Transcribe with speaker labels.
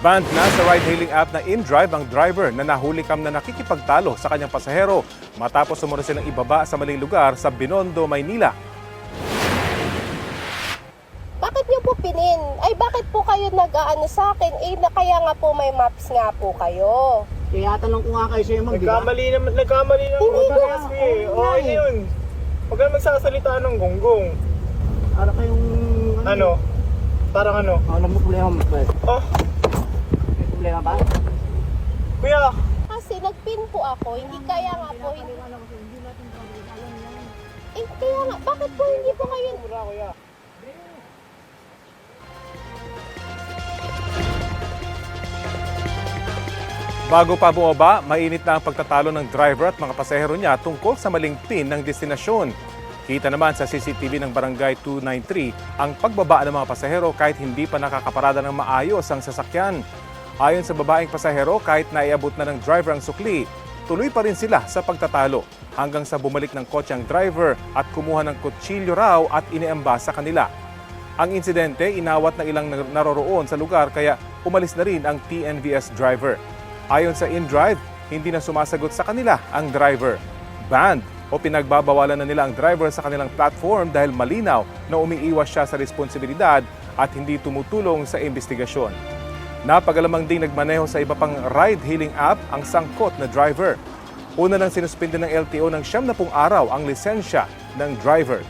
Speaker 1: Banned na sa ride-hailing app na InDrive ang driver na nahulikam na nakikipagtalo sa kanyang pasahero matapos sumunod silang ibaba sa maling lugar sa Binondo, Maynila.
Speaker 2: Bakit niyo po pinin? Ay, bakit po kayo nag-aano sa akin? Kaya nga po may maps nga po kayo.
Speaker 3: Kaya tanong ko nga kayo sa'yo, Mang, di ba?
Speaker 4: Nagkamali naman
Speaker 2: Hindi
Speaker 4: po
Speaker 2: nga.
Speaker 4: kasi. Okay na yun. Huwag ka magsasalita ng gonggong.
Speaker 3: Para kayong...
Speaker 4: Ano? Parang ano?
Speaker 3: Alam mo problema mo, Bert?
Speaker 4: Oh,
Speaker 3: May problema ba?
Speaker 4: kuya.
Speaker 2: Kasi nag-pin po ako, hindi kaya nga po. Hindi kaya nga, bakit po hindi po kayo...
Speaker 4: Mura, kuya.
Speaker 1: Bago pa bumaba, mainit na ang pagtatalo ng driver at mga pasahero niya tungkol sa maling pin ng destinasyon. Kita naman sa CCTV ng Barangay 293 ang pagbaba ng mga pasahero kahit hindi pa nakakaparada ng maayos ang sasakyan. Ayon sa babaeng pasahero, kahit naiabot na ng driver ang sukli, tuloy pa rin sila sa pagtatalo hanggang sa bumalik ng kotse ang driver at kumuha ng kutsilyo raw at iniamba sa kanila. Ang insidente, inawat ng ilang naroroon sa lugar kaya umalis na rin ang TNVS driver. Ayon sa InDrive, hindi na sumasagot sa kanila ang driver. Banned o pinagbabawalan na nila ang driver sa kanilang platform dahil malinaw na umiiwas siya sa responsibilidad at hindi tumutulong sa investigasyon. Napagalamang ding nagmaneho sa iba pang ride-hailing app ang sangkot na driver. Una nang sinuspinde ng LTO ng 70 araw ang lisensya ng driver.